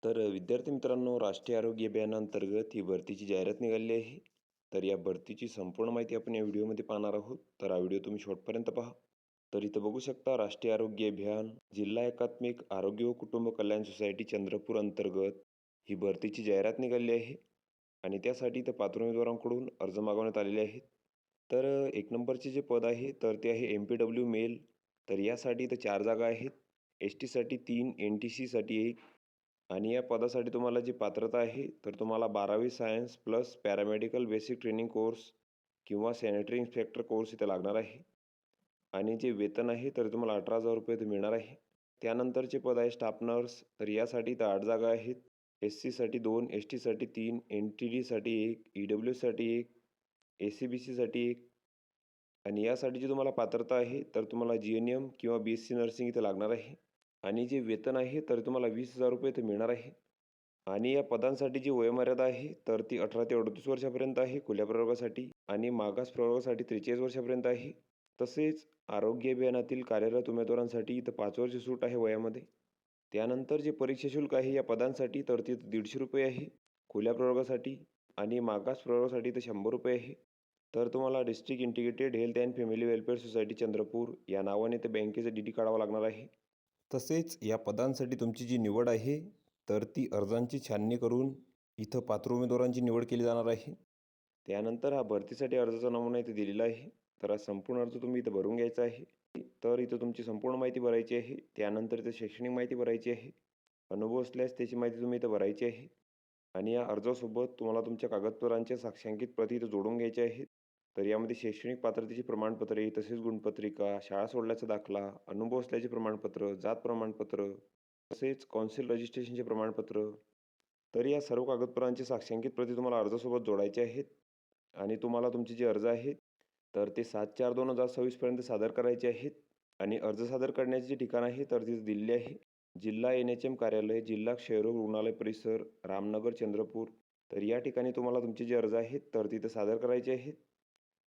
तर विद्यार्थी मित्रांनो, राष्ट्रीय आरोग्य अभियानांतर्गत ही भरतीची जाहिरात निघाली आहे. तर या भरतीची संपूर्ण माहिती आपण या व्हिडिओमध्ये पाहणार आहोत. तर हा व्हिडिओ तुम्ही शेवटपर्यंत पहा. तर इथं बघू शकता, राष्ट्रीय आरोग्य अभियान जिल्हा एकात्मिक आरोग्य व कुटुंब कल्याण सोसायटी चंद्रपूर अंतर्गत ही भरतीची जाहिरात निघाली आहे आणि त्यासाठी इथं पात्र उमेदवारांकडून अर्ज मागवण्यात आलेले आहेत. तर एक नंबरचे जे पद आहे तर ते आहे MPW मेल. तर यासाठी इथं 4 जागा आहेत. STसाठी 3, NTCसाठी 1 आणि या पदासाठी तुम्हाला जी पात्रता आहे तर तुम्हाला 12वी science plus paramedical basic training course किंवा सॅनिटरी इन्स्पेक्टर कोर्स इथे लागणार आहे. आणि जे वेतन आहे तर तुम्हाला 18,000 रुपये ते मिळणार आहे. त्यानंतरचे पद आहे स्टाफ नर्स. तर यासाठी इथं 8 जागा आहेत. SCसाठी 2, STसाठी 3, NTDसाठी 1, EWसाठी 1, ACBCसाठी 1 आणि यासाठी जी तुम्हाला पात्रता आहे तर तुम्हाला GNM किंवा BSc नर्सिंग इथे लागणार आहे. आणि जे वेतन आहे तर तुम्हाला 20,000 रुपये इथे मिळणार आहे. आणि या पदांसाठी जी वयोमर्यादा आहे तर ती 18 ते 38 वर्षापर्यंत आहे खुल्या प्रवर्गासाठी आणि मागास प्रवर्गासाठी 43 वर्षापर्यंत आहे. तसेच आरोग्य अभियानातील कार्यरत उमेदवारांसाठी इथं 5 वर्ष सूट आहे वयामध्ये. त्यानंतर जे परीक्षा शुल्क आहे या पदांसाठी तर ते 150 रुपये आहे खुल्या प्रवर्गासाठी आणि मागास प्रवर्गासाठी तर 100 रुपये आहे. तर तुम्हाला district integrated health and family welfare society Chandrapur या नावाने ते बँकेचं DD काढावं लागणार आहे. तसेच या पदांसाठी तुमची जी निवड आहे तर ती अर्जांची छाननी करून इथं पात्र उमेदवारांची निवड केली जाणार आहे. त्यानंतर हा भरतीसाठी अर्जाचा नमुना इथे दिलेला आहे. तर हा संपूर्ण अर्ज तुम्ही इथं भरून घ्यायचा आहे. तर इथं तुमची संपूर्ण माहिती भरायची आहे. त्यानंतर इथं शैक्षणिक माहिती भरायची आहे. अनुभव असल्यास त्याची माहिती तुम्ही इथं भरायची आहे. आणि या अर्जासोबत तुम्हाला तुमच्या कागदपत्रांच्या साक्षांकित प्रती इथं जोडून घ्यायच्या आहेत. तर यामध्ये शैक्षणिक पात्रतेची प्रमाणपत्रे, तसेच गुणपत्रिका, शाळा सोडल्याचा दाखला, अनुभव असल्याचे प्रमाणपत्र, जात प्रमाणपत्र, तसेच कौन्सिल रजिस्ट्रेशनचे प्रमाणपत्र. तर या सर्व कागदपत्रांची साक्षांकित प्रती तुम्हाला अर्जासोबत जोडायचे आहेत. आणि तुम्हाला तुमचे जे अर्ज आहेत तर ते 7/4/2026 पर्यंत सादर करायचे आहेत. आणि अर्ज सादर करण्याचे जे ठिकाण आहे तर तिथे दिलेले आहे. जिल्हा NHM कार्यालय, जिल्हा क्षयरोग रुग्णालय परिसर, रामनगर, चंद्रपूर. तर या ठिकाणी तुम्हाला तुमचे जे अर्ज आहेत तर तिथे सादर करायचे आहेत.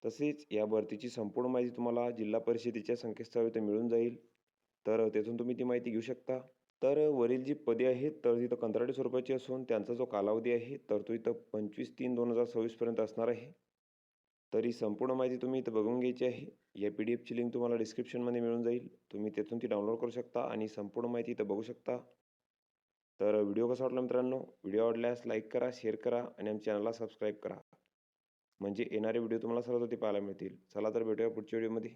तसेच या भरतीची संपूर्ण माहिती तुम्हाला जिल्हा परिषदेच्या संकेतस्थळावर इथे मिळून जाईल. तर तेथून तुम्ही ती माहिती घेऊ शकता. तर वरील जी पदे आहेत तर तिथं कंत्राटी स्वरूपाची असून त्यांचा जो कालावधी आहे तर तो इथं 25/3/2026 पर्यंत असणार आहे. तर ही संपूर्ण माहिती तुम्ही इथं बघून घ्यायची आहे. या PDFची लिंक तुम्हाला डिस्क्रिप्शनमध्ये मिळून जाईल. तुम्ही तेथून ती डाउनलोड करू शकता आणि संपूर्ण माहिती इथं बघू शकता. तर व्हिडिओ कसा वाटला मित्रांनो? व्हिडिओ आवडल्यास लाईक करा, शेअर करा आणि आमच्या चॅनलला सबस्क्राईब करा. म्हणजे येणारे व्हिडिओ तुम्हाला सर्वप्रथम पाहायला मिळतील. चला तर भेटूया पुढच्या व्हिडिओमध्ये.